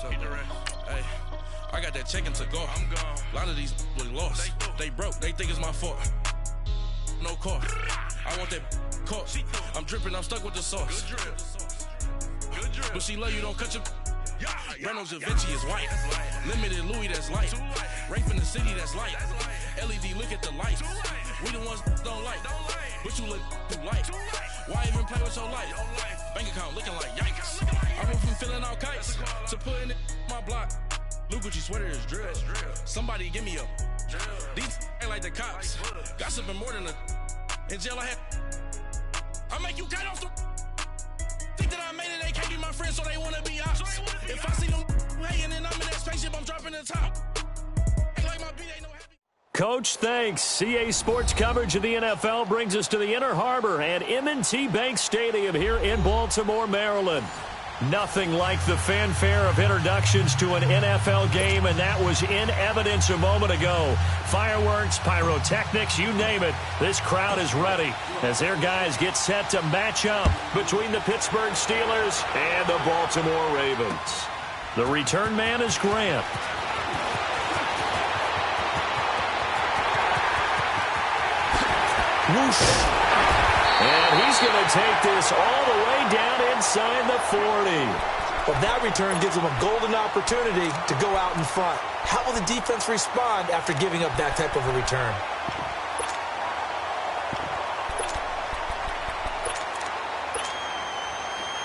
Hey, I got that check-in to go. I'm gone. A lot of these was lost. They broke. They think it's my fault. No car. I want that caught. I'm dripping. I'm stuck with the sauce. Good drip. But she love you. Don't cut your. Reynolds Da Vinci is white. Limited Louis, that's light. Rape in the city, that's light. LED, look at the lights. We the ones don't like. But you look too light. Why even play with your life? Bank account looking like yikes. I went from filling out kites to putting it in my block. Blue Gucci sweater is drill. Somebody give me a. These ain't like the cops. Gossiping more than a. In jail I had. I make you cut off the. Think that I made it, they can't be my friends, so they wanna be ops. If I see them hating and I'm in that spaceship, I'm dropping the top. Ain't like my beat ain't no happy. Coach, thanks. CA Sports coverage of the NFL brings us to the Inner Harbor and M&T Bank Stadium here in Baltimore, Maryland. Nothing like the fanfare of introductions to an NFL game, and that was in evidence a moment ago. Fireworks, pyrotechnics, you name it. This crowd is ready as their guys get set to match up between the Pittsburgh Steelers and the Baltimore Ravens. The return man is Grant. Whoosh. And he's going to take this all the way down inside the 40. Well, that return gives them a golden opportunity to go out in front. How will the defense respond after giving up that type of a return?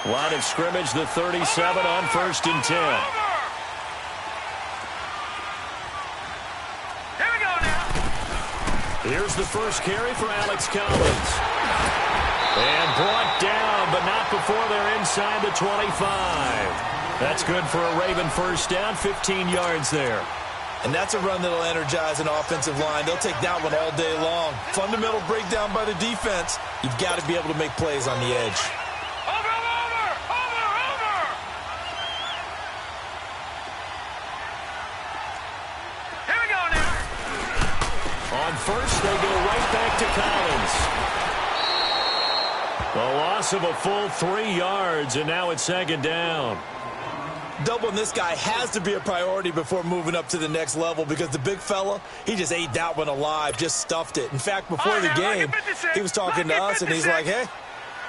Line of scrimmage, the 37 on 1st and 10. Here we go now. Here's the first carry for Alex Collins. And brought down, but not before they're inside the 25. That's good for a Raven first down, 15 yards there. And that's a run that'll energize an offensive line. They'll take that one all day long. Fundamental breakdown by the defense. You've got to be able to make plays on the edge. Here we go now. On first, they go right back to Collins. A loss of a full 3 yards, and now it's 2nd down. Doubling this guy has to be a priority before moving up to the next level because the big fella, he just ate that one alive, just stuffed it. In fact, before the game, he was talking to us, and he's like, hey,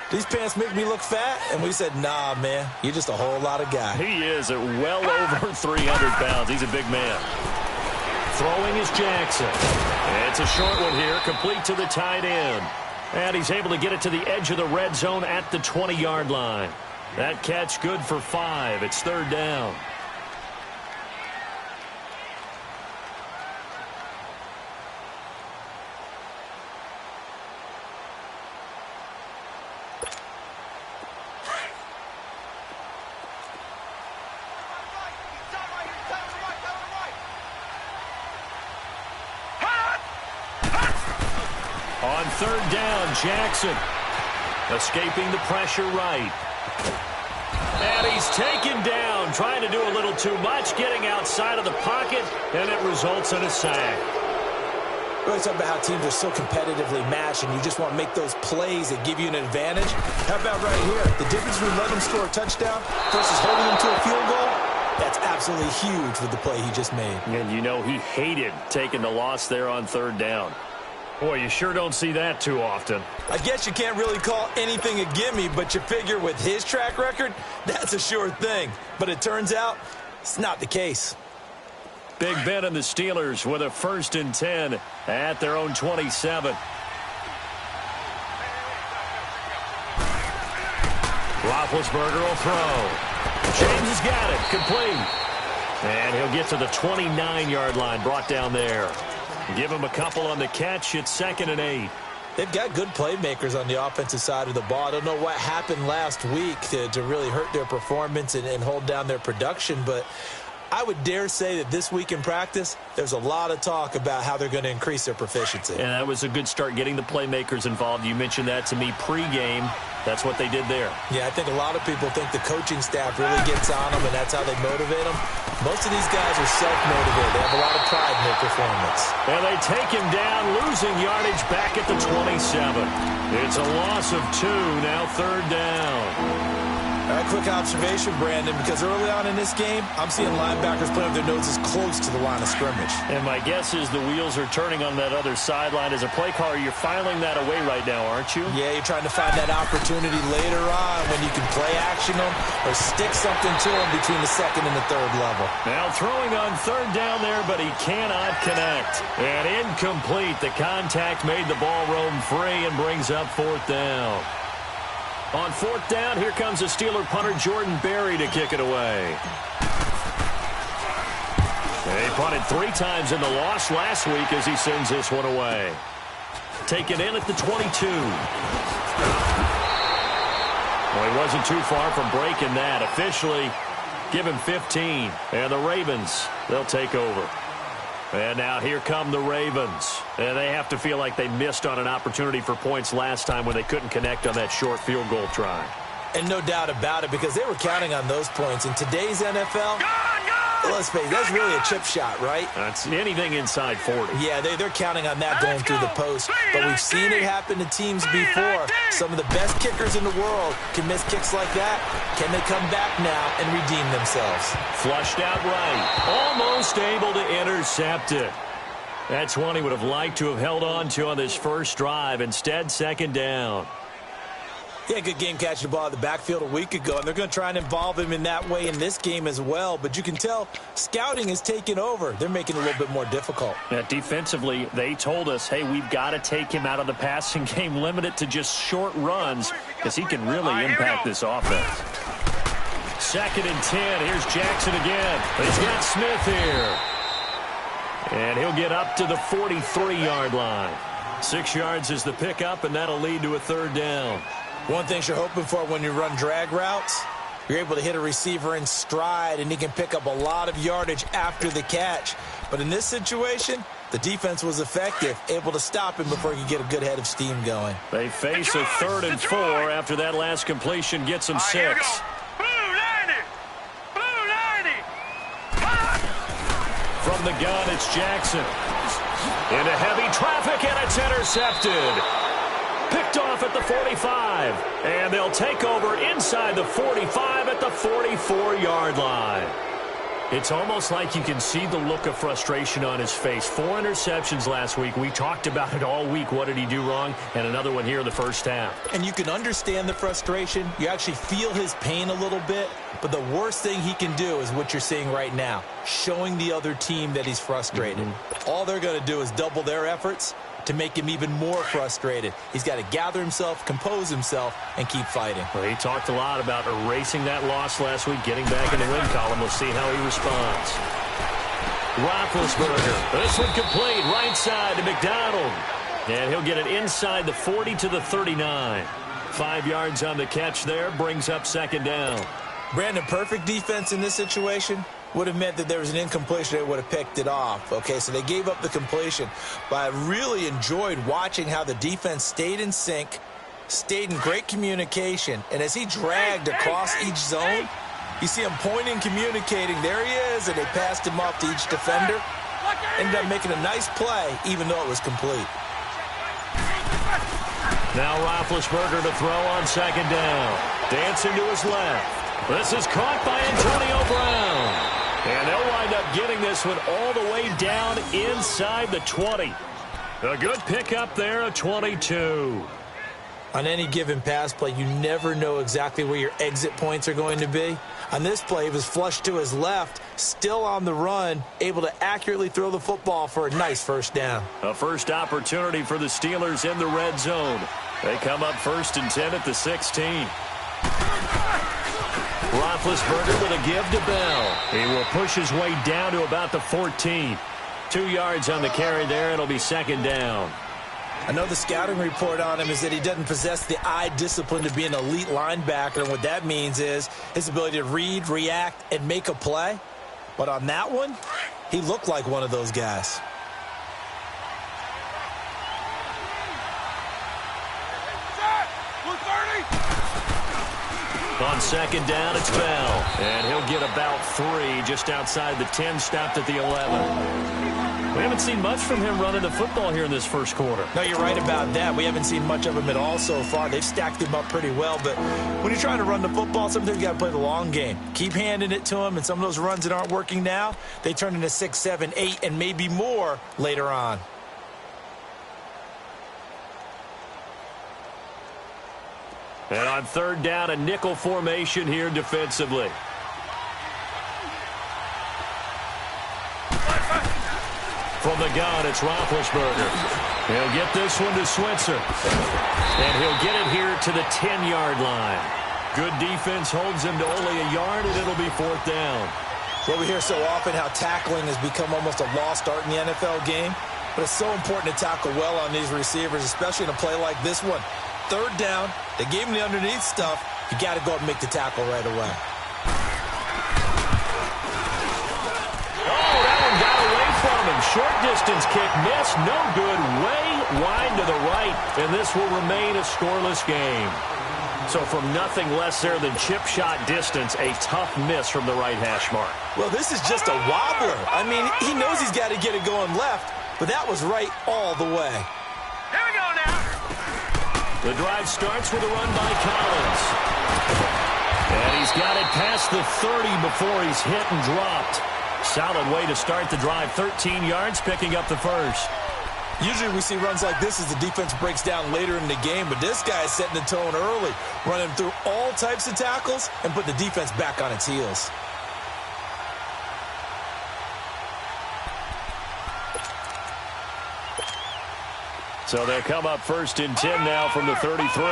these pants make me look fat. And we said, nah, man, you're just a whole lot of guy. He is at well over 300 pounds. He's a big man. Throwing is Jackson. It's a short one here, complete to the tight end. And he's able to get it to the edge of the red zone at the 20-yard line. That catch good for 5. It's 3rd down. On 3rd down, Jackson escaping the pressure right. And he's taken down, trying to do a little too much, getting outside of the pocket, and it results in a sack. We always talk about how teams are so competitively matched, and you just want to make those plays that give you an advantage. How about right here? The difference between letting them score a touchdown versus holding them to a field goal, that's absolutely huge with the play he just made. And you know he hated taking the loss there on 3rd down. Boy, you sure don't see that too often. I guess you can't really call anything a gimme, but you figure with his track record, that's a sure thing. But it turns out it's not the case. Big Ben and the Steelers with a 1st and 10 at their own 27. Roethlisberger will throw. James has got it, complete. And he'll get to the 29-yard line, brought down there. Give him a couple on the catch. It's 2nd and 8. They've got good playmakers on the offensive side of the ball. I don't know what happened last week to really hurt their performance and hold down their production, but I would dare say that this week in practice, there's a lot of talk about how they're going to increase their proficiency. And that was a good start getting the playmakers involved. You mentioned that to me pregame. That's what they did there. Yeah, I think a lot of people think the coaching staff really gets on them, and that's how they motivate them. Most of these guys are self-motivated. They have a lot of pride in their performance. And they take him down, losing yardage back at the 27. It's a loss of 2, now 3rd down. Quick observation, Brandon, because early on in this game, I'm seeing linebackers playing with their noses close to the line of scrimmage. And my guess is the wheels are turning on that other sideline. As a play caller, you're filing that away right now, aren't you? Yeah, you're trying to find that opportunity later on when you can play action them or stick something to them between the second and the third level. Now throwing on third down there, but he cannot connect. And incomplete. The contact made the ball roam free and brings up fourth down. On fourth down, here comes the Steeler punter Jordan Berry to kick it away. He punted 3 times in the loss last week as he sends this one away. Taken in at the 22. Well, he wasn't too far from breaking that. Officially, give him 15. And the Ravens, they'll take over. And now here come the Ravens. And they have to feel like they missed on an opportunity for points last time when they couldn't connect on that short field goal try. And no doubt about it, because they were counting on those points. In today's NFL, let's face it, that's really a chip shot, right? That's anything inside 40. Yeah, they're counting on that going through the post. But we've seen it happen to teams before. Some of the best kickers in the world can miss kicks like that. Can they come back now and redeem themselves? Flushed out right. Almost able to intercept it. That's one he would have liked to have held on to on this first drive. Instead, second down. Yeah, good game catching the ball in the backfield a week ago, and they're going to try and involve him in that way in this game as well. But you can tell scouting is taking over. They're making it a little bit more difficult. Yeah, defensively, they told us, hey, we've got to take him out of the passing game, limit it to just short runs, because he can really impact this offense. 2nd and 10. Here's Jackson again. He's got Smith here. And he'll get up to the 43-yard line. 6 yards is the pickup, and that'll lead to a third down. One thing you're hoping for when you run drag routes, you're able to hit a receiver in stride, and he can pick up a lot of yardage after the catch. But in this situation, the defense was effective, able to stop him before he could get a good head of steam going. They face a 3rd and 4 after that last completion gets them 6. From the gun, it's Jackson. Into heavy traffic, and it's intercepted. Picked off at the 45. And they'll take over inside the 45 at the 44-yard line. It's almost like you can see the look of frustration on his face. 4 interceptions last week. We talked about it all week. What did he do wrong? And another one here in the first half. And you can understand the frustration. You actually feel his pain a little bit. But the worst thing he can do is what you're seeing right now, showing the other team that he's frustrated. All they're going to do is double their efforts to make him even more frustrated. He's got to gather himself, compose himself, and keep fighting. Well, he talked a lot about erasing that loss last week, getting back in the win column. We'll see how he responds. Roethlisberger. This one complete, right side to McDonald. And he'll get it inside the 40 to the 39. 5 yards on the catch there, brings up second down. Brandon, perfect defense in this situation would have meant that there was an incompletion. They would have picked it off. Okay, so they gave up the completion. But I really enjoyed watching how the defense stayed in sync, stayed in great communication. And as he dragged across each zone, you see him pointing, communicating. There he is, and they passed him off to each defender. Ended up making a nice play, even though it was complete. Now Roethlisberger to throw on second down. Dancing to his left. This is caught by Antonio Brown. And they'll wind up getting this one all the way down inside the 20. A good pickup there, a 22. On any given pass play, you never know exactly where your exit points are going to be. On this play, he was flushed to his left, still on the run, able to accurately throw the football for a nice first down. A first opportunity for the Steelers in the red zone. They come up 1st and 10 at the 16. Roethlisberger with a give to Bell. He will push his way down to about the 14. 2 yards on the carry there. It'll be second down. I know the scouting report on him is that he doesn't possess the eye discipline to be an elite linebacker. And what that means is his ability to read, react, and make a play. But on that one, he looked like one of those guys. On second down, it's Bell. And he'll get about 3 just outside the 10, stopped at the 11. We haven't seen much from him running the football here in this first quarter. No, you're right about that. We haven't seen much of him at all so far. They've stacked him up pretty well, but when you're trying to run the football, sometimes you got to play the long game. Keep handing it to him, and some of those runs that aren't working now, they turn into 6, 7, 8, and maybe more later on. And on third down, a nickel formation here defensively. From the gun, it's Roethlisberger. He'll get this one to Switzer. And he'll get it here to the 10-yard line. Good defense holds him to only a yard, and it'll be fourth down. Well, we hear so often how tackling has become almost a lost art in the NFL game. But it's so important to tackle well on these receivers, especially in a play like this one. Third down, they gave him the underneath stuff. You got to go up and make the tackle right away. Short distance kick missed, no good, way wide to the right, and this will remain a scoreless game. So from nothing less there than chip shot distance, a tough miss from the right hash mark. Well, this is just a wobbler. I mean, he knows he's got to get it going left, but that was right all the way. Here we go now. The drive starts with a run by Collins. And he's got it past the 30 before he's hit and dropped. Solid way to start the drive. 13 yards, picking up the first. Usually we see runs like this as the defense breaks down later in the game, but this guy is setting the tone early, running through all types of tackles and put the defense back on its heels. So they'll come up first and 10 now from the 33.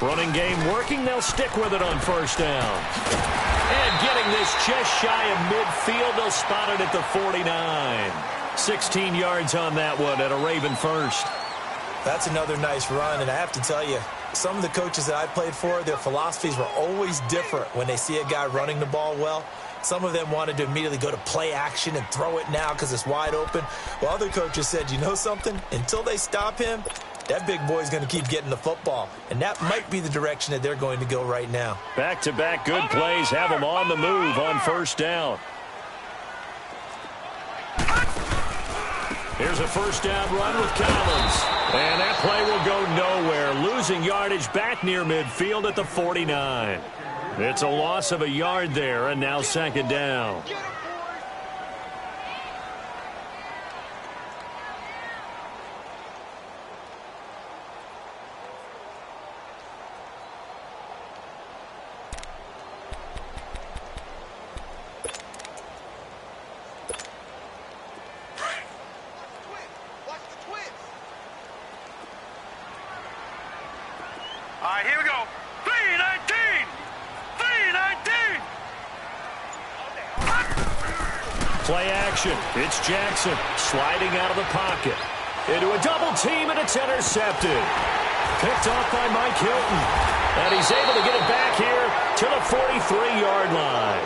Running game working. They'll stick with it on first down. And getting this just shy of midfield. They'll spot it at the 49. 16 yards on that one at a Raven first. That's another nice run, and I have to tell you, some of the coaches that I played for, their philosophies were always different when they see a guy running the ball well. Some of them wanted to immediately go to play action and throw it now because it's wide open. While other coaches said, you know something? Until they stop him, that big boy's going to keep getting the football. And that might be the direction that they're going to go right now. Back-to-back good plays have them on the move on first down. Here's a first down run with Collins. And that play will go nowhere. Losing yardage back near midfield at the 49. It's a loss of a yard there, and now second down. All right, here we go. 319! 319! Play action. It's Jackson sliding out of the pocket. Into a double team, and it's intercepted. Picked off by Mike Hilton. And he's able to get it back here to the 43-yard line.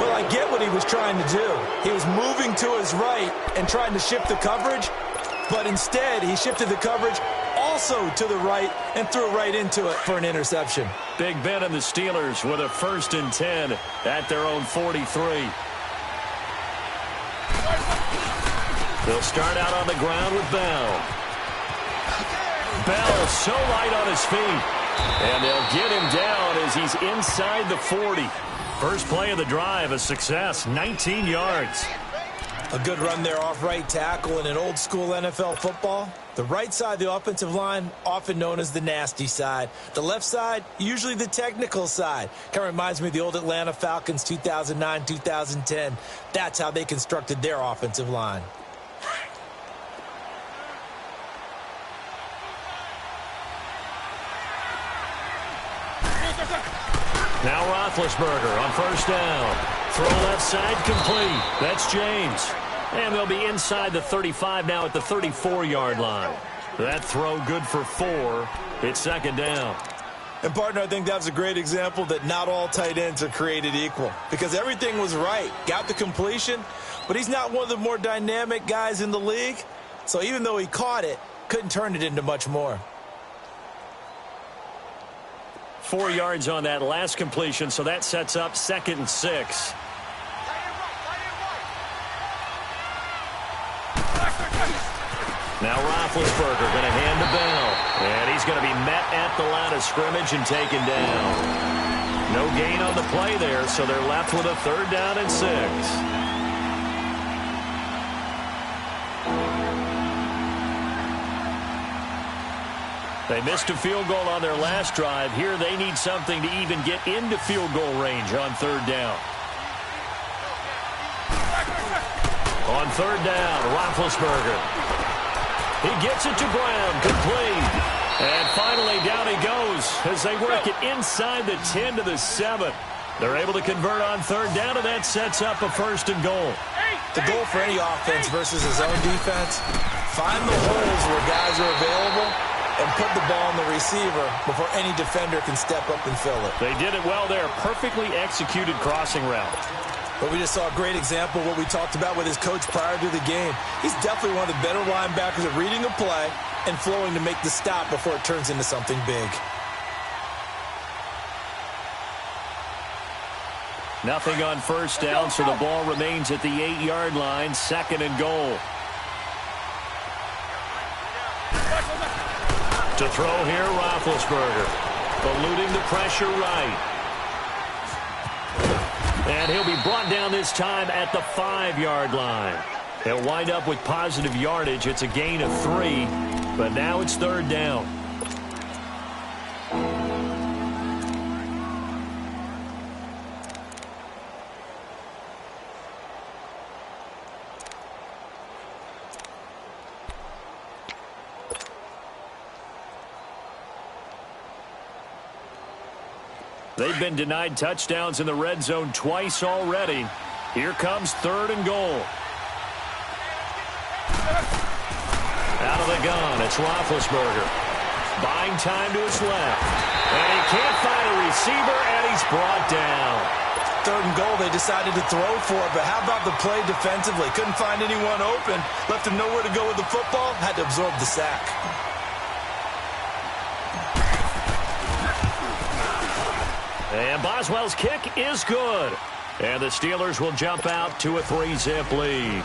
Well, I get what he was trying to do. He was moving to his right and trying to shift the coverage, but instead he shifted the coverage also to the right and threw right into it for an interception. Big Ben and the Steelers with a first and 10 at their own 43. They'll start out on the ground with Bell. Bell so light on his feet. And they'll get him down as he's inside the 40. First play of the drive, a success, 19 yards. A good run there off right tackle in an old school NFL football. The right side of the offensive line, often known as the nasty side. The left side, usually the technical side. Kind of reminds me of the old Atlanta Falcons 2009, 2010. That's how they constructed their offensive line. Now Roethlisberger on first down. Throw left side complete. That's James. And they'll be inside the 35 now at the 34-yard line. That throw good for 4. It's second down. And, partner, I think that was a great example that not all tight ends are created equal. Because everything was right. Got the completion, but he's not one of the more dynamic guys in the league. So even though he caught it, couldn't turn it into much more. 4 yards on that last completion, so that sets up 2nd and 6. Now Roethlisberger going to hand the ball. And he's going to be met at the line of scrimmage and taken down. No gain on the play there, so they're left with a 3rd down and 6. They missed a field goal on their last drive. Here they need something to even get into field goal range on 3rd down. On 3rd down, Roethlisberger. He gets it to Brown, complete. And finally, down he goes as they work it inside the 10 to the 7. They're able to convert on 3rd down, and that sets up a 1st and goal. The goal for any offense versus his own defense, find the holes where guys are available and put the ball on the receiver before any defender can step up and fill it. They did it well there. Perfectly executed crossing route. But we just saw a great example of what we talked about with his coach prior to the game. He's definitely one of the better linebackers at reading a play and flowing to make the stop before it turns into something big. Nothing on 1st down, so the ball remains at the 8-yard line, 2nd and goal. To throw here, Roethlisberger. Eluding the pressure right. And he'll be brought down this time at the 5-yard line. He'll wind up with positive yardage. It's a gain of 3, but now it's 3rd down. They've been denied touchdowns in the red zone twice already. Here comes 3rd and goal. Out of the gun, it's Roethlisberger. Buying time to his left. And he can't find a receiver, and he's brought down. 3rd and goal, they decided to throw for it, but how about the play defensively? Couldn't find anyone open. Left him nowhere to go with the football. Had to absorb the sack. And Boswell's kick is good. And the Steelers will jump out to a 3-zip lead.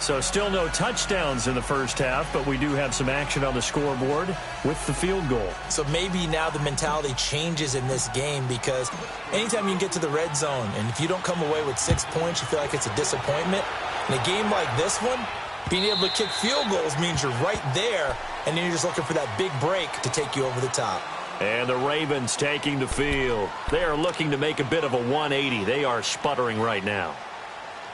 So still no touchdowns in the first half, but we do have some action on the scoreboard with the field goal. So maybe now the mentality changes in this game, because anytime you can get to the red zone, and if you don't come away with 6 points, you feel like it's a disappointment. In a game like this one, being able to kick field goals means you're right there, and then you're just looking for that big break to take you over the top. And the Ravens taking the field. They are looking to make a bit of a 180. They are sputtering right now.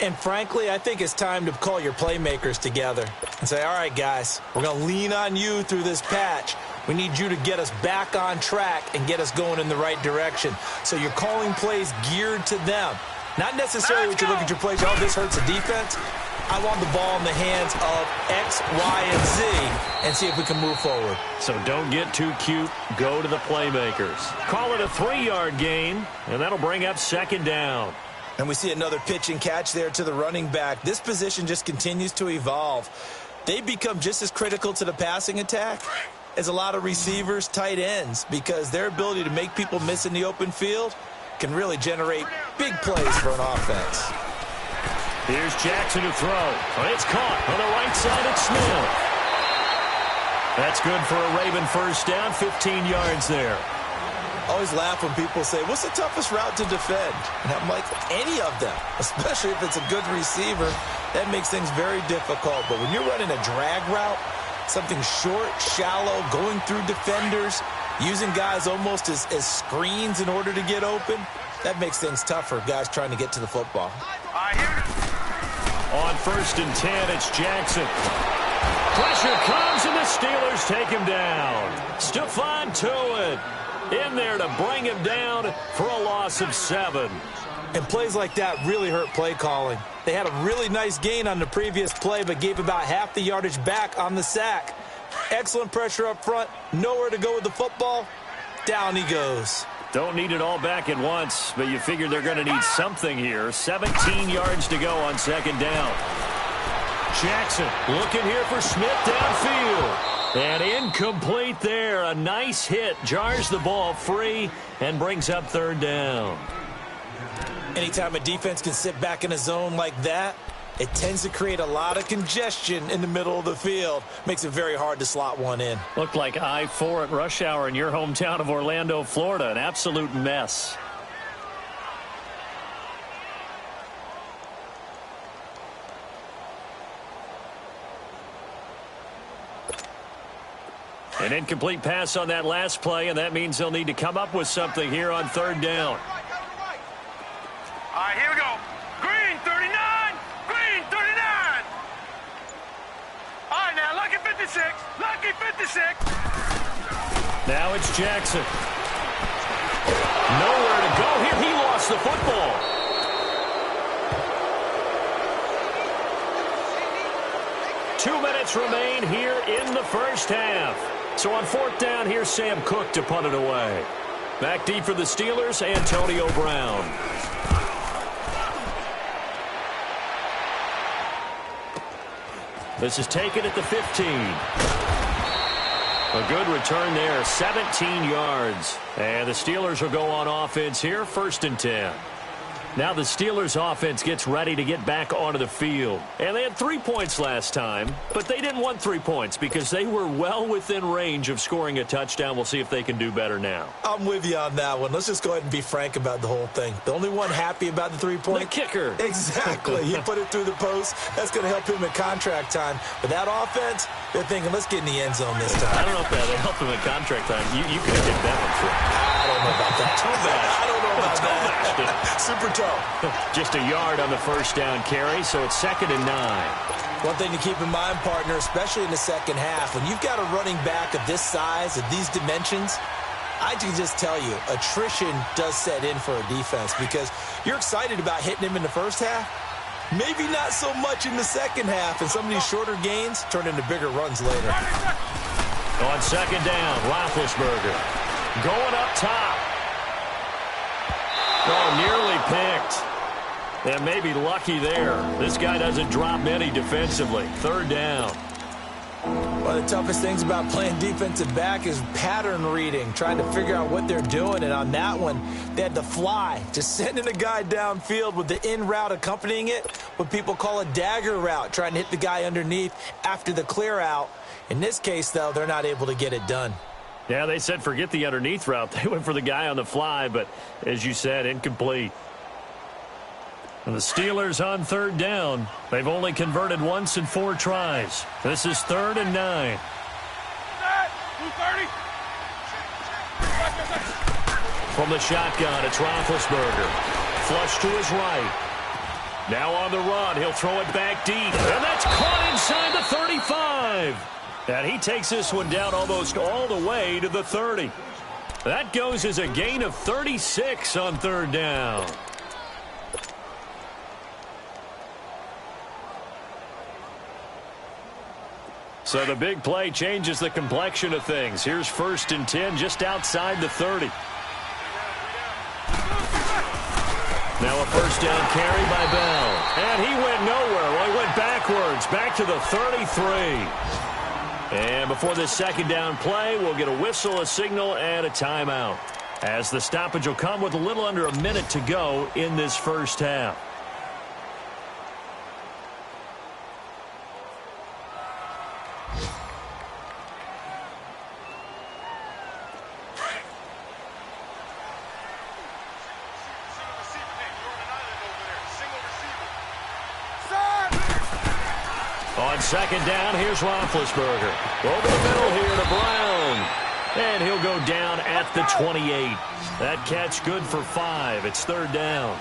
And frankly, I think it's time to call your playmakers together and say, all right, guys, we're going to lean on you through this patch. We need you to get us back on track and get us going in the right direction. So you're calling plays geared to them. Not necessarily what you look at your plays, oh, this hurts the defense. I want the ball in the hands of X, Y, and Z and see if we can move forward. So don't get too cute. Go to the playmakers. Call it a 3-yard gain, and that'll bring up 2nd down. And we see another pitch and catch there to the running back. This position just continues to evolve. They become just as critical to the passing attack as a lot of receivers, tight ends, because their ability to make people miss in the open field can really generate big plays for an offense. Here's Jackson to throw. Oh, it's caught on the right side. It's Smith. That's good for a Raven 1st down, 15 yards there. Always laugh when people say, what's the toughest route to defend? And I'm like, any of them, especially if it's a good receiver. That makes things very difficult. But when you're running a drag route, something short, shallow, going through defenders, using guys almost as screens in order to get open, that makes things tough for guys trying to get to the football. On 1st and 10, it's Jackson. Pressure comes, and the Steelers take him down. Stephon Tuitt in there to bring him down for a loss of 7. And plays like that really hurt play calling. They had a really nice gain on the previous play, but gave about half the yardage back on the sack. Excellent pressure up front. Nowhere to go with the football. Down he goes. Don't need it all back at once, but you figure they're going to need something here. 17 yards to go on 2nd down. Jackson looking here for Smith downfield. And incomplete there. A nice hit. Jars the ball free and brings up third down. Anytime a defense can sit back in a zone like that, it tends to create a lot of congestion in the middle of the field. Makes it very hard to slot one in. Looked like I-4 at rush hour in your hometown of Orlando, Florida. An absolute mess. An incomplete pass on that last play, and that means they'll need to come up with something here on third down. All right, here we go. Green, 39. Green, 39. All right, now, lucky 56. Lucky 56. Now it's Jackson. Nowhere to go here. He lost the football. Two minutes remain here in the first half. So on fourth down, here's Sam Cook to punt it away. Back deep for the Steelers, Antonio Brown. This is taken at the 15. A good return there, 17 yards. And the Steelers will go on offense here, 1st and 10. Now the Steelers offense gets ready to get back onto the field. And they had 3 points last time, but they didn't want 3 points because they were well within range of scoring a touchdown. We'll see if they can do better now. I'm with you on that one. Let's just go ahead and be frank about the whole thing. The only one happy about the 3-point? The kicker. Exactly. He put it through the post. That's going to help him at contract time. But that offense, they're thinking, let's get in the end zone this time. I don't know if that'll help him at contract time. You could have hit that one for him. I don't know about that. I don't know about that. Super toe. Just a yard on the first down carry, so it's 2nd and 9. One thing to keep in mind, partner, especially in the second half, when you've got a running back of this size, of these dimensions, I can just tell you, attrition does set in for a defense because you're excited about hitting him in the first half. Maybe not so much in the second half, and some of these shorter gains turn into bigger runs later. On 2nd down, Roethlisberger going up top. Oh, nearly picked. And maybe lucky there. This guy doesn't drop many defensively. 3rd down. One of the toughest things about playing defensive back is pattern reading, trying to figure out what they're doing. And on that one, they had to fly, just sending a guy downfield with the in route accompanying it, what people call a dagger route, trying to hit the guy underneath after the clear out. In this case, though, they're not able to get it done. Yeah, they said forget the underneath route. They went for the guy on the fly, but as you said, incomplete. And the Steelers on 3rd down. They've only converted once in 4 tries. This is 3rd and 9. From the shotgun, it's Roethlisberger. Flush to his right. Now on the run, he'll throw it back deep. And that's caught inside the 35. And he takes this one down almost all the way to the 30. That goes as a gain of 36 on 3rd down. So the big play changes the complexion of things. Here's 1st and 10 just outside the 30. Now a 1st down carry by Bell. And he went nowhere. Well, he went backwards, back to the 33. And before this 2nd down play, we'll get a whistle, a signal, and a timeout, as the stoppage will come with a little under a minute to go in this first half. On 2nd down, here's Roethlisberger. Over the middle here to Brown. And he'll go down at the 28. That catch good for 5. It's 3rd down.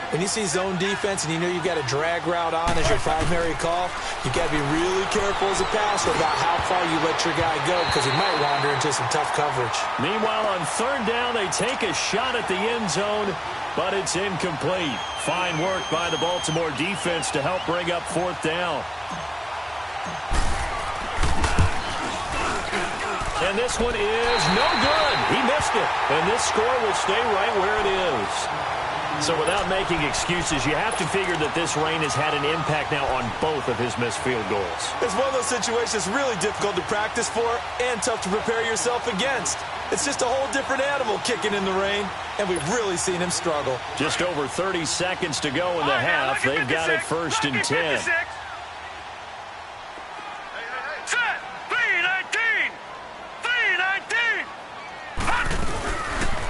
When you see zone defense and you know you've got a drag route on as your primary call, you've got to be really careful as a passer about how far you let your guy go because he might wander into some tough coverage. Meanwhile, on 3rd down, they take a shot at the end zone, but it's incomplete. Fine work by the Baltimore defense to help bring up 4th down. And this one is no good. He missed it. And this score will stay right where it is. So without making excuses, you have to figure that this rain has had an impact now on both of his missed field goals. It's one of those situations really difficult to practice for and tough to prepare yourself against. It's just a whole different animal kicking in the rain, and we've really seen him struggle. Just over 30 seconds to go in the half. They've got it 1st and 10. Set! 3-19! 3-19!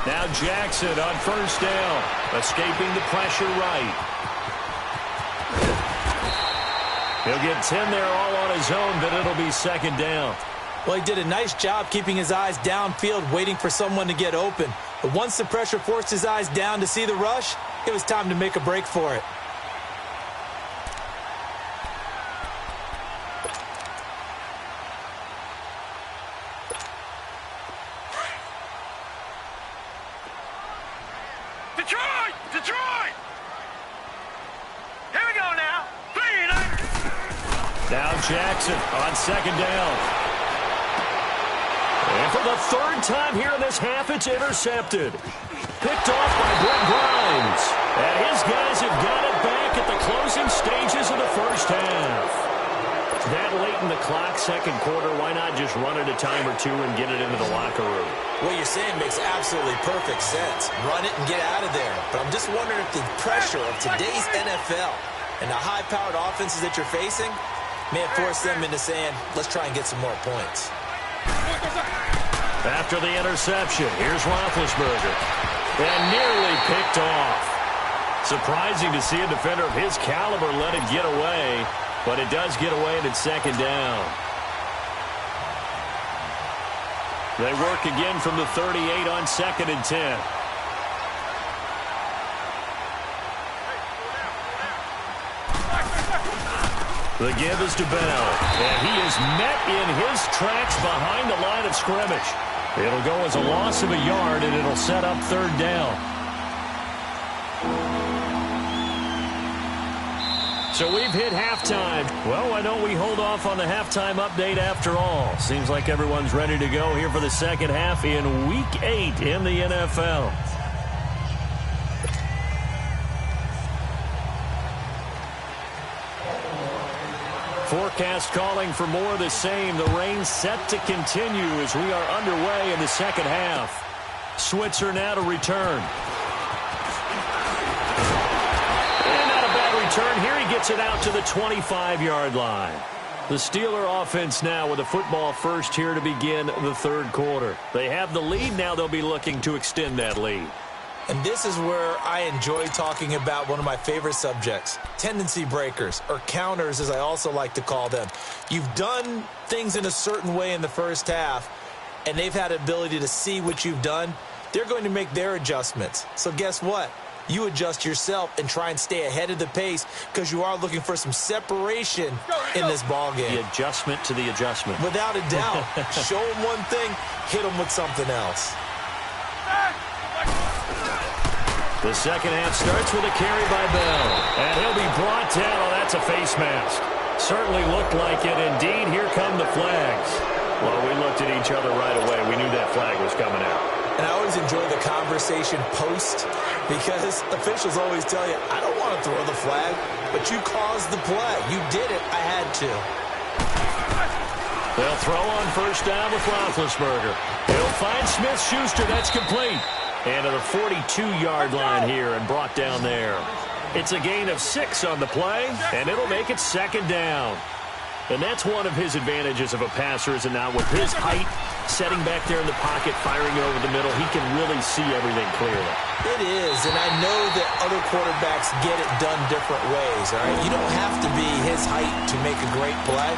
Now Jackson on 1st down, escaping the pressure right. He'll get 10 there all on his own, but it'll be 2nd down. Well, he did a nice job keeping his eyes downfield, waiting for someone to get open. But once the pressure forced his eyes down to see the rush, it was time to make a break for it. Detroit! Detroit! Here we go now. 3-19! Now Jackson on 2nd down. And for the 3rd time here in this half, it's intercepted. Picked off by Brett Grimes. And his guys have got it back at the closing stages of the 1st half. That late in the clock, 2nd quarter, why not just run it a time or two and get it into the locker room? What you're saying makes absolutely perfect sense. Run it and get out of there. But I'm just wondering if the pressure of today's NFL and the high-powered offenses that you're facing may have forced them into saying, let's try and get some more points. After the interception, here's Roethlisberger. And nearly picked off. Surprising to see a defender of his caliber let it get away, but it does get away and it's 2nd down. They work again from the 38 on 2nd and 10. The give is to Bell, and he is met in his tracks behind the line of scrimmage. It'll go as a loss of a yard, and it'll set up 3rd down. So we've hit halftime. Well, why don't we hold off on the halftime update after all? Seems like everyone's ready to go here for the 2nd half in Week 8 in the NFL. Forecast calling for more of the same. The rain set to continue as we are underway in the 2nd half. Switzer now to return. And not a bad return. Here he gets it out to the 25-yard line. The Steeler offense now with a football first here to begin the 3rd quarter. They have the lead. Now they'll be looking to extend that lead. And this is where I enjoy talking about one of my favorite subjects, tendency breakers, or counters as I also like to call them. You've done things in a certain way in the 1st half, and they've had the ability to see what you've done. They're going to make their adjustments. So guess what? You adjust yourself and try and stay ahead of the pace because you are looking for some separation in this ballgame. The adjustment to the adjustment. Without a doubt. Show them one thing, hit them with something else. The 2nd half starts with a carry by Bell. And he'll be brought down. Oh, that's a face mask. Certainly looked like it. Indeed, here come the flags. Well, we looked at each other right away. We knew that flag was coming out. And I always enjoy the conversation post because officials always tell you, I don't want to throw the flag, but you caused the play. You did it. I had to. They'll throw on 1st down with Roethlisberger. He'll find Smith-Schuster. That's complete. And to the 42-yard line here and brought down there. It's a gain of 6 on the play, and it'll make it 2nd down. And that's one of his advantages of a passer, is it not? With his height, setting back there in the pocket, firing over the middle, he can really see everything clearly. It is, and I know that other quarterbacks get it done different ways, all right? You don't have to be his height to make a great play.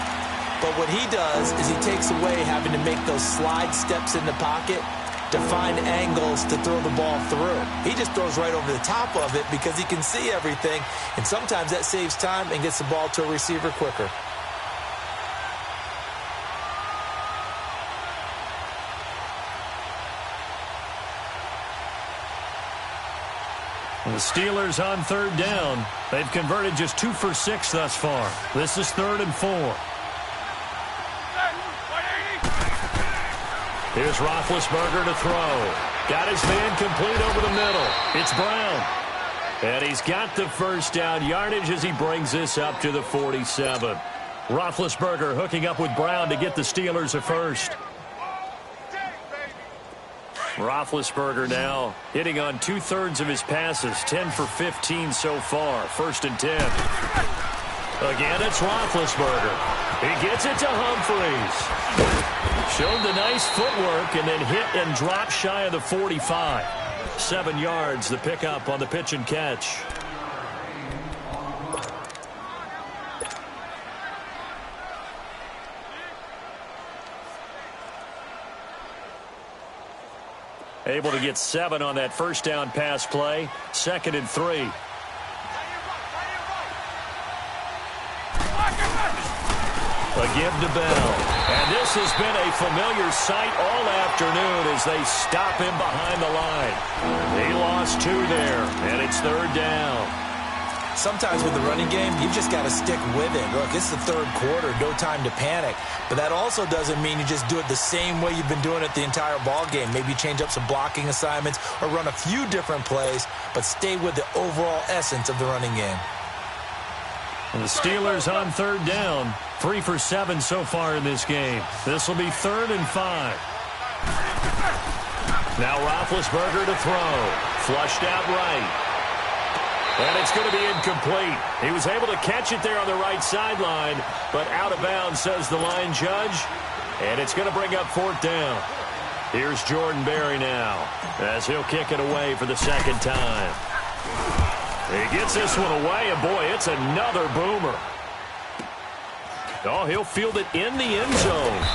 But what he does is he takes away having to make those slide steps in the pocket to find angles to throw the ball through. He just throws right over the top of it because he can see everything, and sometimes that saves time and gets the ball to a receiver quicker. The Steelers on 3rd down. They've converted just 2 for 6 thus far. This is 3rd and 4. Here's Roethlisberger to throw. Got his man complete over the middle. It's Brown. And he's got the first down yardage as he brings this up to the 47. Roethlisberger hooking up with Brown to get the Steelers a first. Roethlisberger now hitting on 2/3 of his passes, 10 for 15 so far. 1st and 10. Again, it's Roethlisberger. He gets it to Humphreys. Showed the nice footwork and then hit and dropped shy of the 45. 7 yards, the pickup on the pitch and catch. Able to get 7 on that first down pass play. 2nd and 3. A give to Bell. And this has been a familiar sight all afternoon as they stop him behind the line. He lost 2 there, and it's 3rd down. Sometimes with the running game, you've just got to stick with it. Look, it's the 3rd quarter, no time to panic. But that also doesn't mean you just do it the same way you've been doing it the entire ball game. Maybe change up some blocking assignments or run a few different plays, but stay with the overall essence of the running game. And the Steelers on 3rd down. 3 for 7 so far in this game. This will be 3rd and 5. Now Roethlisberger to throw. Flushed out right. And it's going to be incomplete. He was able to catch it there on the right sideline, but out of bounds, says the line judge. And it's going to bring up 4th down. Here's Jordan Berry now as he'll kick it away for the 2nd time. He gets this one away, and boy, it's another boomer. Oh, he'll field it in the end zone.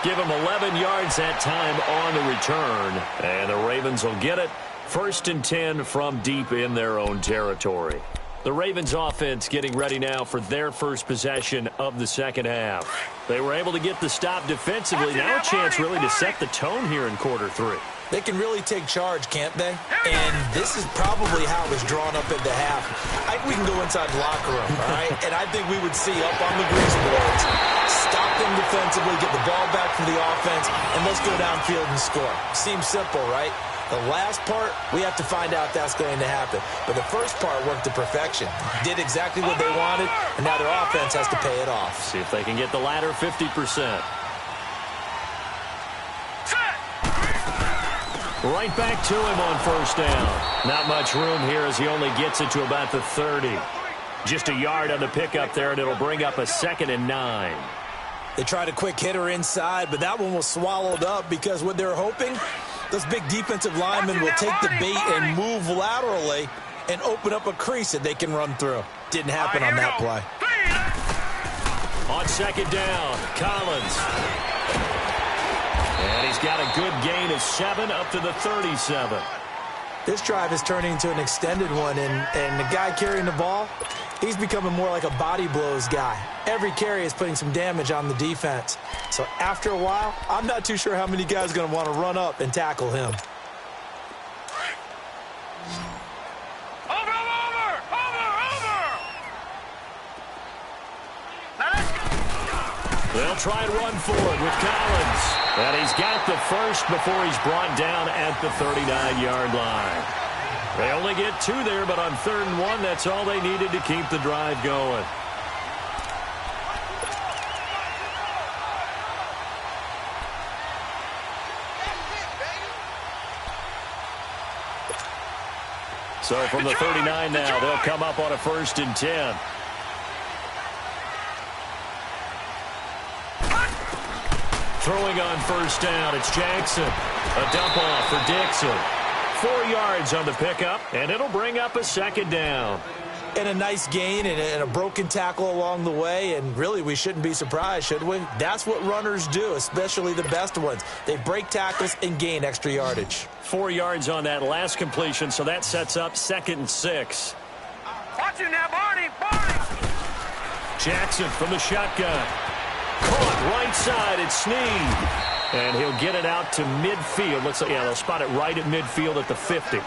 Give him 11 yards that time on the return. And the Ravens will get it. 1st and 10 from deep in their own territory. The Ravens offense getting ready now for their first possession of the 2nd half. They were able to get the stop defensively. Now a chance really to set the tone here in quarter 3. They can really take charge, can't they? And this is probably how it was drawn up at the half. I think we can go inside the locker room, all right? And I think we would see up on the grease boards, stop them defensively, get the ball back for the offense, and let's go downfield and score. Seems simple, right? The last part, we have to find out that's going to happen. But the first part worked to perfection. Did exactly what they wanted, and now their offense has to pay it off. See if they can get the latter 50%. Right back to him on 1st down. Not much room here as he only gets it to about the 30. Just a yard on the pickup there, and it'll bring up a 2nd and 9. They tried a quick hitter inside, but that one was swallowed up because what they're hoping, those big defensive linemen will take the bait and move laterally and open up a crease that they can run through. Didn't happen on that play. On 2nd down, Collins. And he's got a good gain of 7 up to the 37. This drive is turning into an extended one, and the guy carrying the ball, he's becoming more like a body blows guy. Every carry is putting some damage on the defense. So after a while, I'm not too sure how many guys are going to want to run up and tackle him. They'll try and run forward with Collins. And he's got the first before he's brought down at the 39-yard line. They only get 2 there, but on 3rd and 1, that's all they needed to keep the drive going. So from the 39 now, they'll come up on a 1st and 10. Throwing on 1st down, it's Jackson. A dump off for Dixon. 4 yards on the pickup, and it'll bring up a 2nd down. And a nice gain and a broken tackle along the way, and really we shouldn't be surprised, should we? That's what runners do, especially the best ones. They break tackles and gain extra yardage. 4 yards on that last completion, so that sets up 2nd and 6. Watch him now, Barney! Jackson from the shotgun. Caught right side, it's Snead. And he'll get it out to midfield. Looks like, yeah, they'll spot it right at midfield at the 50.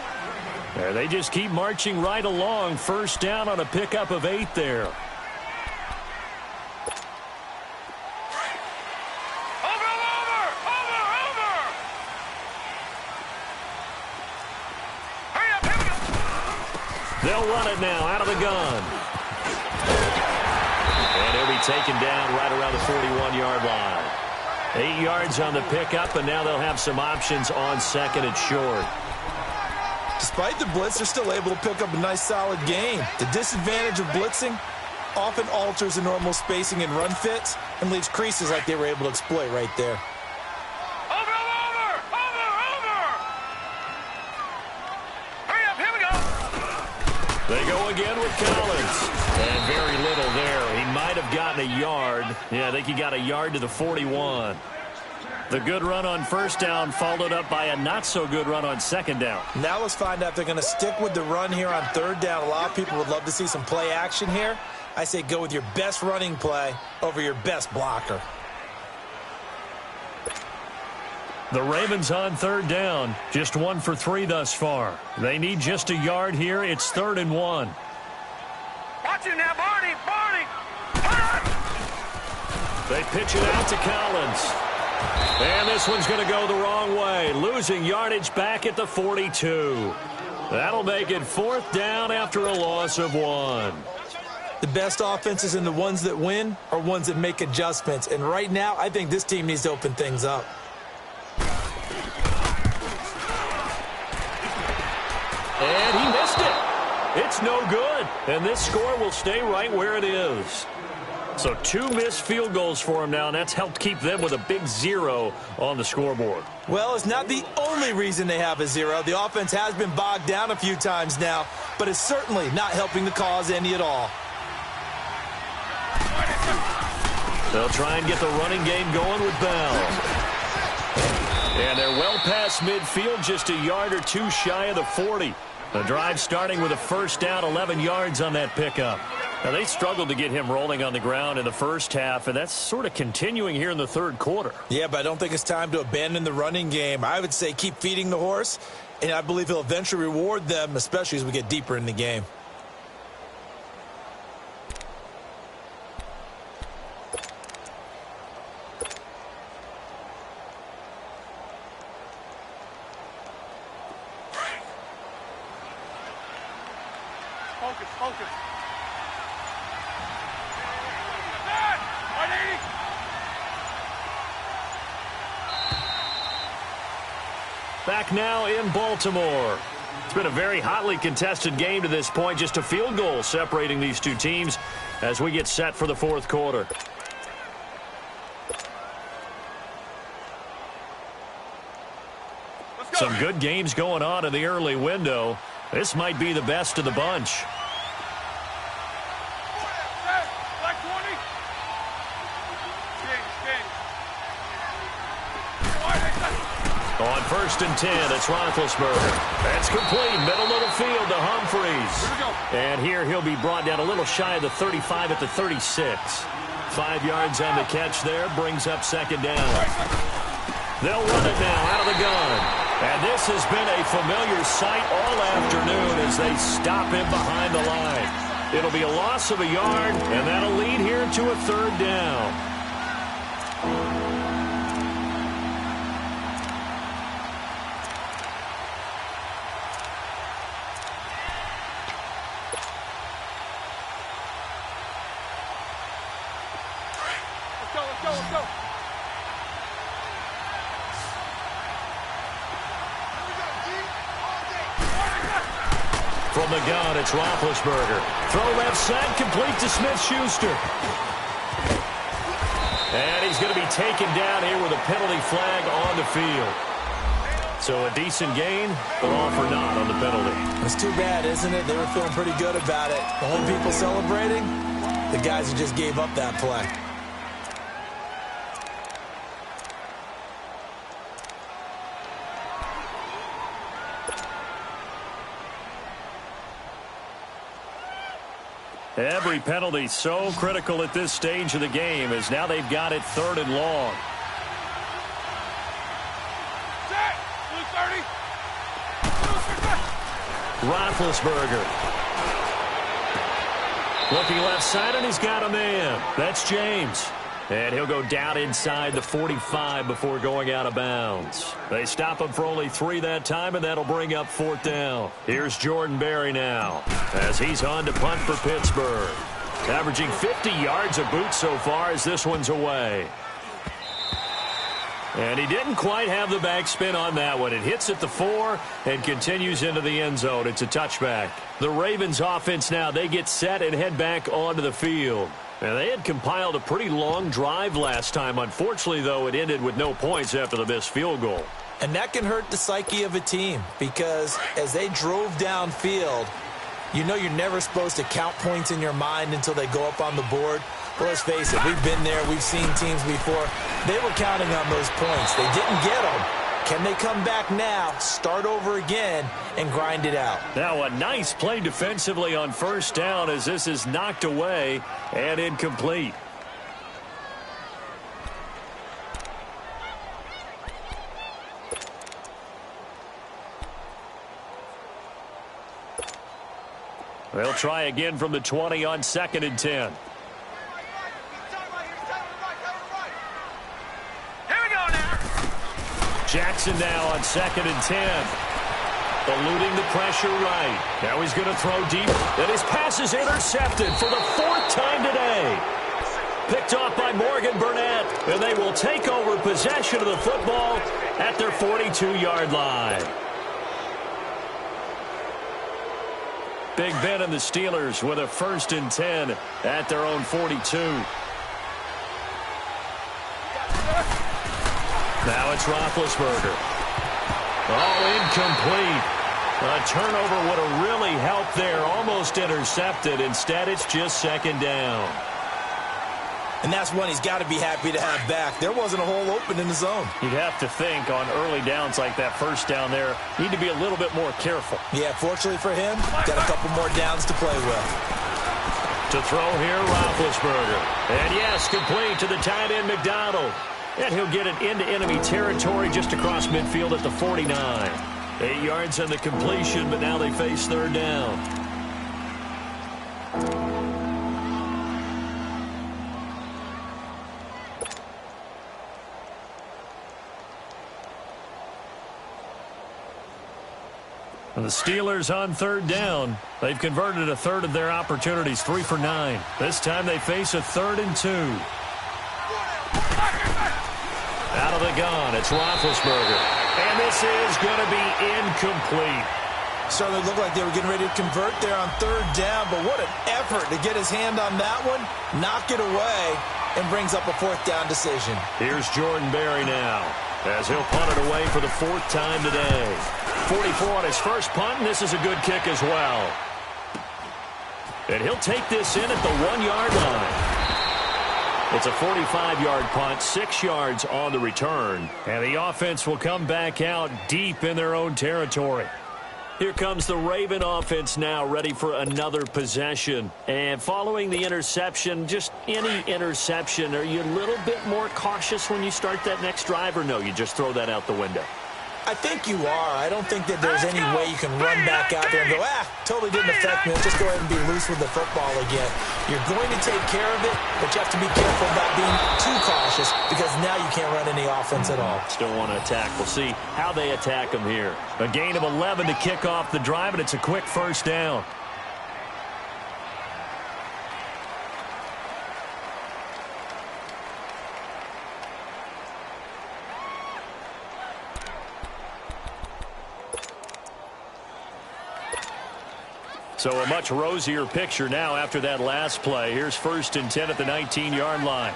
There, they just keep marching right along. 1st down on a pickup of 8 there. They'll run it now out of the gun. And he'll be taken down right around the 41-yard line. 8 yards on the pickup, and now they'll have some options on second and short. Despite the blitz, they're still able to pick up a nice, solid gain. The disadvantage of blitzing often alters the normal spacing and run fits and leaves creases like they were able to exploit right there. Over! Hurry up, here we go! They go again with Collins. And very little there. He might have gotten a yard. Yeah, I think he got a yard to the 41. The good run on first down followed up by a not-so-good run on second down. Now let's find out if they're going to stick with the run here on third down. A lot of people would love to see some play action here. I say go with your best running play over your best blocker. The Ravens on third down. Just 1 for 3 thus far. They need just a yard here. It's 3rd and 1. Watch it now, Barney! They pitch it out to Collins. And this one's going to go the wrong way. Losing yardage back at the 42. That'll make it 4th down after a loss of 1. The best offenses and the ones that win are ones that make adjustments. And right now, I think this team needs to open things up. And he missed it. It's no good. And this score will stay right where it is. So 2 missed field goals for him now, and that's helped keep them with a big 0 on the scoreboard. Well, it's not the only reason they have a 0. The offense has been bogged down a few times now, but it's certainly not helping the cause any at all. They'll try and get the running game going with Bell. And they're well past midfield, just a yard or 2 shy of the 40. The drive starting with a first down, 11 yards on that pickup. Now, they struggled to get him rolling on the ground in the first half, and that's sort of continuing here in the third quarter. Yeah, but I don't think it's time to abandon the running game. I would say keep feeding the horse, and I believe he'll eventually reward them, especially as we get deeper in the game. Focus. Back now in Baltimore. It's been a very hotly contested game to this point. Just a field goal separating these two teams as we get set for the fourth quarter. Some good games going on in the early window. This might be the best of the bunch. On 1st and 10, it's Roethlisberger. That's complete. Middle of the field to Humphries. And here he'll be brought down a little shy of the 35 at the 36. 5 yards on the catch there. Brings up second down. They'll run it now out of the gun. And this has been a familiar sight all afternoon as they stop him behind the line. It'll be a loss of a yard, and that'll lead here to a 3rd down. Let's go. From the gun, it's Roethlisberger. Throw left side, complete to Smith-Schuster. And he's going to be taken down here with a penalty flag on the field. So a decent gain, but all for naught on the penalty. It's too bad, isn't it? They were feeling pretty good about it. The home people celebrating, the guys who just gave up that play. Every penalty so critical at this stage of the game as now they've got it 3rd and long. Roethlisberger. Looking left side, and he's got a man. That's James. And he'll go down inside the 45 before going out of bounds. They stop him for only 3 that time, and that'll bring up 4th down. Here's Jordan Berry now as he's on to punt for Pittsburgh. Averaging 50 yards a boot so far as this one's away. And he didn't quite have the backspin on that one. It hits at the 4 and continues into the end zone. It's a touchback. The Ravens offense now, they get set and head back onto the field. And they had compiled a pretty long drive last time. Unfortunately, though, it ended with no points after the missed field goal. And that can hurt the psyche of a team because as they drove downfield, you know you're never supposed to count points in your mind until they go up on the board. Well, let's face it, we've been there. We've seen teams before. They were counting on those points. They didn't get them. Can they come back now, start over again, and grind it out? Now a nice play defensively on 1st down as this is knocked away and incomplete. They'll try again from the 20 on 2nd and 10. Jackson now on 2nd and 10. Eluding the pressure right. Now he's going to throw deep. And his pass is intercepted for the 4th time today. Picked off by Morgan Burnett. And they will take over possession of the football at their 42-yard line. Big Ben and the Steelers with a 1st and 10 at their own 42. Now it's Roethlisberger. Oh, incomplete. A turnover would have really helped there. Almost intercepted. Instead, it's just 2nd down. And that's one he's got to be happy to have back. There wasn't a hole open in the zone. You'd have to think on early downs like that 1st down there, need to be a little bit more careful. Yeah, fortunately for him, got a couple more downs to play with. To throw here, Roethlisberger. And yes, complete to the tight end, McDonald. And he'll get it into enemy territory just across midfield at the 49. 8 yards on the completion, but now they face 3rd down. And the Steelers on 3rd down. They've converted a 1/3 of their opportunities, 3 for 9. This time they face a 3rd and 2. Out of the gun, it's Roethlisberger. And this is going to be incomplete. Certainly looked like they were getting ready to convert there on 3rd down, but what an effort to get his hand on that one, knock it away, and brings up a 4th down decision. Here's Jordan Berry now, as he'll punt it away for the 4th time today. 44 on his first punt, and this is a good kick as well. And he'll take this in at the 1-yard line. It's a 45-yard punt, 6 yards on the return. And the offense will come back out deep in their own territory. Here comes the Raven offense now, ready for another possession. And following the interception, just any interception, are you a little bit more cautious when you start that next drive, or no, you just throw that out the window? I think you are. I don't think that there's any way you can run back out there and go, totally didn't affect me. Let's just go ahead and be loose with the football again. You're going to take care of it, but you have to be careful about being too cautious because now you can't run any offense at all. Still want to attack. We'll see how they attack them here. A gain of 11 to kick off the drive, and it's a quick 1st down. So a much rosier picture now after that last play. Here's 1st and 10 at the 19-yard line.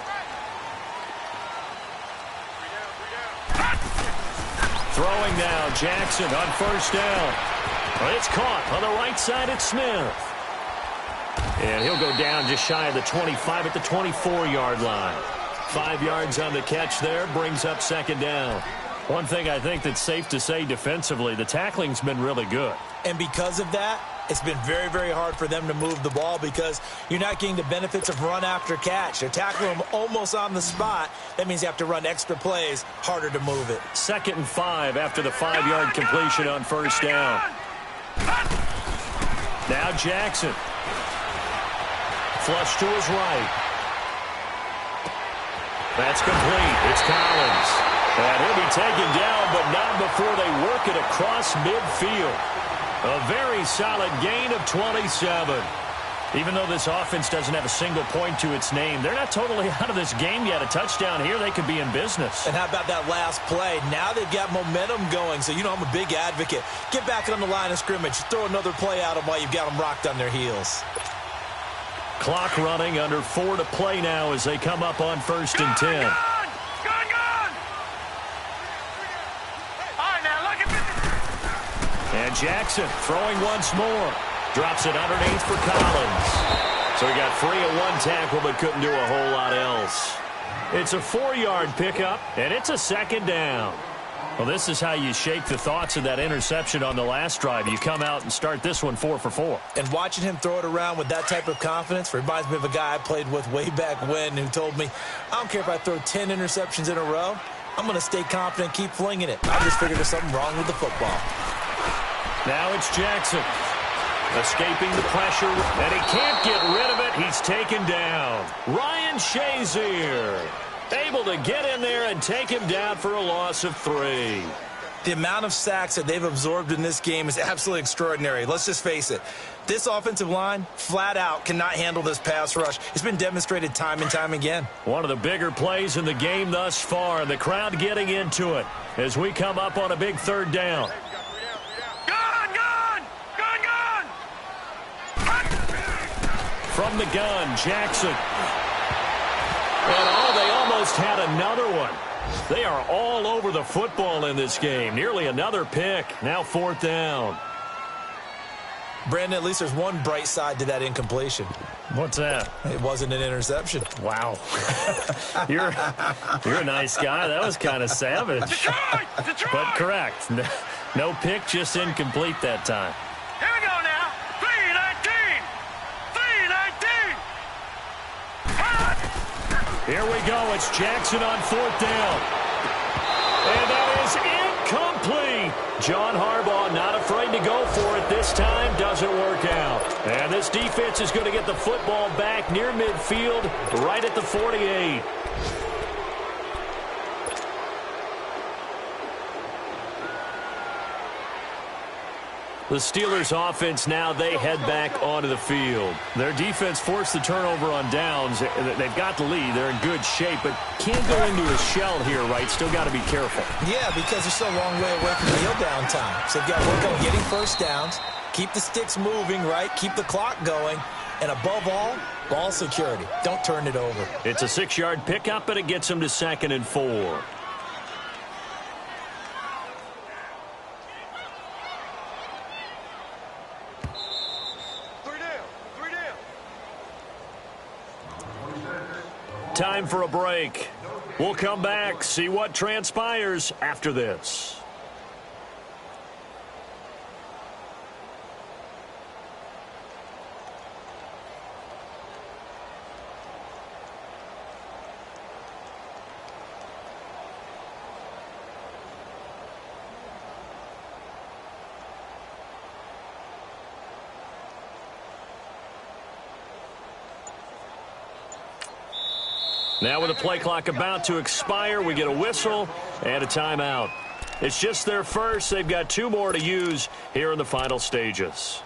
Throwing now, Jackson on 1st down. Well, it's caught on the right side. It's Smith. And he'll go down just shy of the 25 at the 24-yard line. 5 yards on the catch there, brings up 2nd down. One thing I think that's safe to say defensively, the tackling's been really good. And because of that, it's been very, very hard for them to move the ball because you're not getting the benefits of run after catch. They're tackling them almost on the spot. That means you have to run extra plays, harder to move it. 2nd and 5 after the 5-yard completion on 1st down. Now Jackson. Flush to his right. That's complete. It's Collins. And he'll be taken down, but not before they work it across midfield. A very solid gain of 27. Even though this offense doesn't have a single point to its name, they're not totally out of this game yet. A touchdown here, they could be in business. And how about that last play? Now they've got momentum going, so you know I'm a big advocate. Get back on the line of scrimmage. Throw another play at them while you've got them rocked on their heels. Clock running, under 4 to play now as they come up on 1st and 10. Gone! All right, now, look at this. And Jackson throwing once more. Drops it underneath for Collins. So he got free of one tackle but couldn't do a whole lot else. It's a 4-yard pickup, and it's a 2nd down. Well, this is how you shake the thoughts of that interception on the last drive. You come out and start this one 4 for 4. And watching him throw it around with that type of confidence reminds me of a guy I played with way back when who told me, I don't care if I throw 10 interceptions in a row, I'm going to stay confident and keep flinging it. I just figured there's something wrong with the football. Now it's Jackson. Escaping the pressure, and he can't get rid of it. He's taken down. Ryan Shazier able to get in there and take him down for a loss of 3. The amount of sacks that they've absorbed in this game is absolutely extraordinary. Let's just face it. This offensive line, flat out, cannot handle this pass rush. It's been demonstrated time and time again. One of the bigger plays in the game thus far, and the crowd getting into it as we come up on a big 3rd down. From the gun, Jackson. And they almost had another one. They are all over the football in this game. Nearly another pick. Now 4th down. Brandon, at least there's one bright side to that incompletion. What's that? It wasn't an interception. Wow. You're a nice guy. That was kind of savage. Detroit! But correct. No pick, just incomplete that time. Here we go now. 3-19. 3-19. Here we go. It's Jackson on 4th down. And that is incomplete. John Harbaugh not afraid to go for it this time. Doesn't work out. And this defense is going to get the football back near midfield, right at the 48. The Steelers' offense now, they head back onto the field. Their defense forced the turnover on downs. They've got the lead. They're in good shape, but can't go into a shell here, right? Still got to be careful. Yeah, because they're still a long way away from kneel down time. So they've got to work on getting first downs, keep the sticks moving, right? Keep the clock going. And above all, ball security. Don't turn it over. It's a 6-yard pickup, but it gets them to 2nd and 4. Time for a break. We'll come back, see what transpires after this. Now with the play clock about to expire, we get a whistle and a timeout. It's just their first. They've got 2 more to use here in the final stages.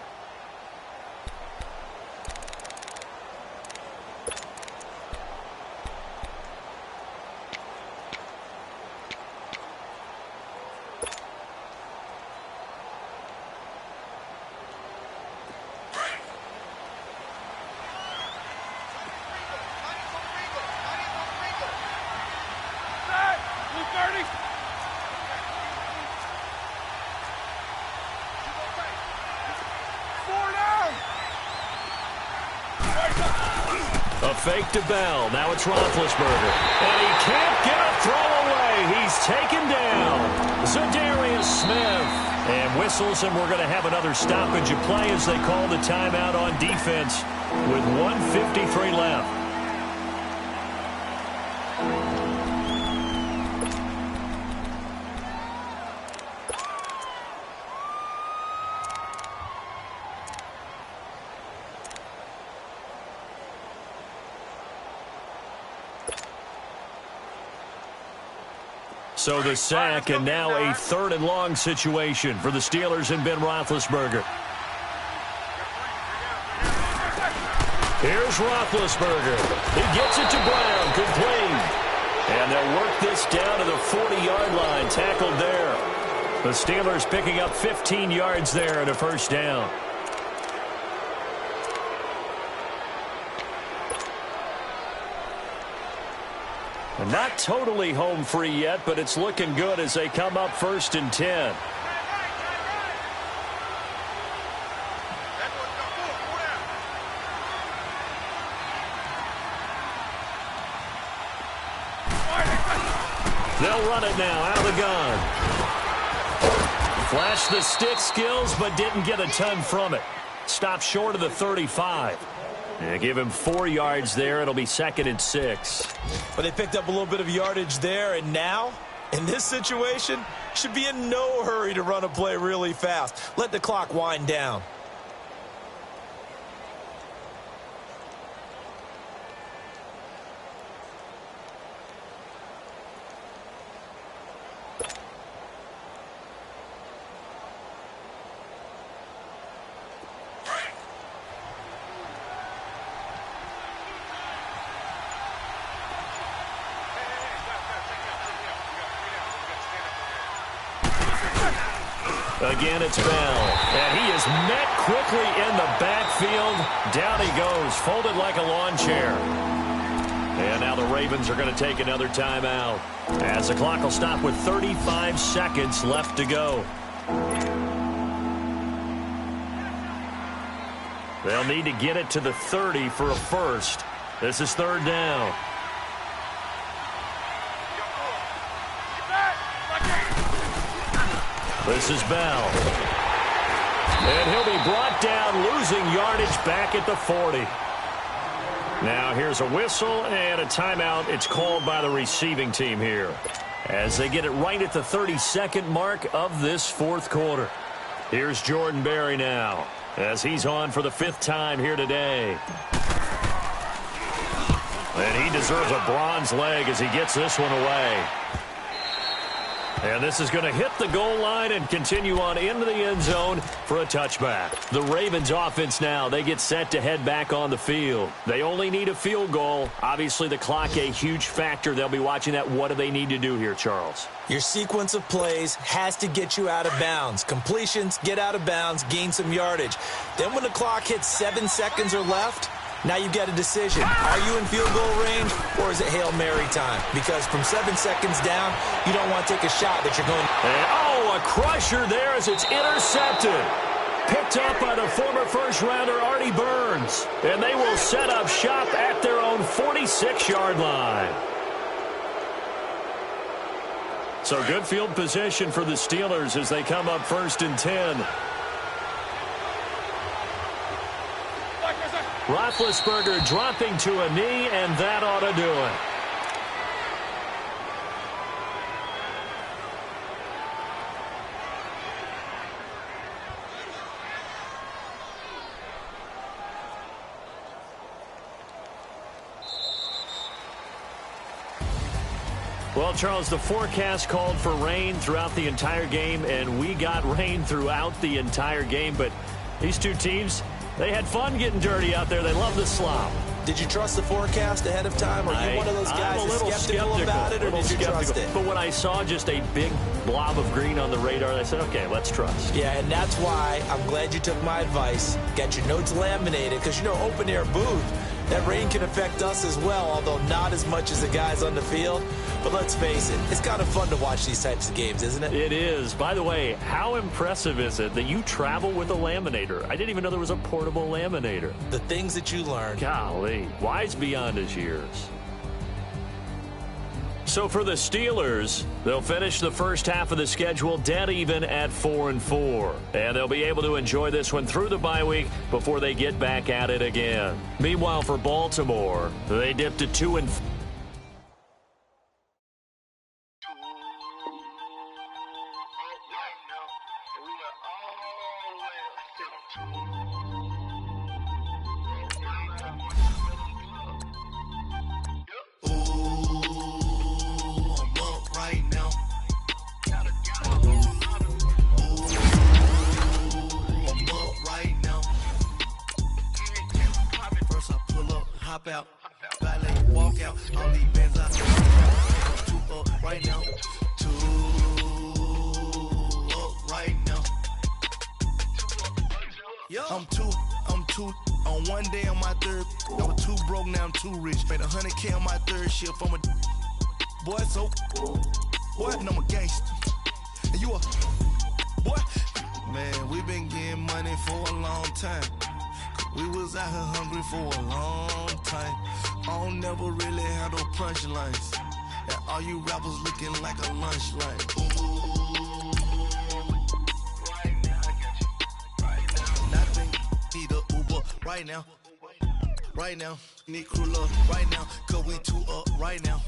A fake to Bell. Now it's Roethlisberger. And he can't get a throw away. He's taken down. Zadarius Smith. And whistles, and we're going to have another stoppage of play as they call the timeout on defense with 1:53 left. So the sack, and now a 3rd and long situation for the Steelers and Ben Roethlisberger. Here's Roethlisberger. He gets it to Brown, complete. And they'll work this down to the 40-yard line, tackled there. The Steelers picking up 15 yards there and a first down. Not totally home free yet, but it's looking good as they come up 1st and 10. They'll run it now out of the gun. Flashed the stick skills, but didn't get a ton from it. Stopped short of the 35. Yeah, give him 4 yards there. It'll be 2nd and 6. But they picked up a little bit of yardage there, and now, in this situation, should be in no hurry to run a play really fast. Let the clock wind down. Again, it's Bell. And he is met quickly in the backfield. Down he goes, folded like a lawn chair. And now the Ravens are going to take another timeout, as the clock will stop with 35 seconds left to go. They'll need to get it to the 30 for a first. This is 3rd down. This is Bell. And he'll be brought down, losing yardage back at the 40. Now here's a whistle and a timeout. It's called by the receiving team here, as they get it right at the 32nd mark of this 4th quarter. Here's Jordan Berry now, as he's on for the 5th time here today. And he deserves a bronze leg as he gets this one away. And this is going to hit the goal line and continue on into the end zone for a touchback. The Ravens offense now, they get set to head back on the field. They only need a field goal. Obviously, the clock a huge factor. They'll be watching that. What do they need to do here, Charles? Your sequence of plays has to get you out of bounds. Completions, get out of bounds, gain some yardage. Then when the clock hits 7 seconds or left, now you've got a decision. Are you in field goal range, or is it Hail Mary time? Because from 7 seconds down, you don't want to take a shot that you're going to... And, a crusher there as it's intercepted. Picked up by the former first-rounder Artie Burns. And they will set up shop at their own 46-yard line. So good field position for the Steelers as they come up 1st and 10. Roethlisberger dropping to a knee, and that ought to do it. Well, Charles, the forecast called for rain throughout the entire game, and we got rain throughout the entire game. But these two teams, they had fun getting dirty out there. They love the slop. Did you trust the forecast ahead of time? Are you one of those guys that's skeptical about it, or did you trust it? But when I saw just a big blob of green on the radar, I said, okay, let's trust. Yeah, and that's why I'm glad you took my advice. Got your notes laminated, because, you know, open-air booth, that rain can affect us as well, although not as much as the guys on the field. But let's face it, it's kind of fun to watch these types of games, isn't it? It is. By the way, how impressive is it that you travel with a laminator? I didn't even know there was a portable laminator. The things that you learn. Golly, wise beyond his years. So for the Steelers, they'll finish the first half of the schedule dead even at 4-4. And they'll be able to enjoy this one through the bye week before they get back at it again. Meanwhile, for Baltimore, they dipped to 2-4. hop out. Valet, walk out. All these bands out. 2 up right now. 2 up right now. I'm two. On one day on my third, I was 2 broke, now I'm 2 rich. Made 100K on my third shift. I'm a boy, so boy, and I'm a gangster. And you a boy, man. We been getting money for a long time. We was out here hungry for a long time. I don't never really have no punchlines. And all you rappers looking like a lunch line. Right now, I got you. Right now, nothing. Need a Uber right now. Right now, need crew love right now. Cause we 2 up right now.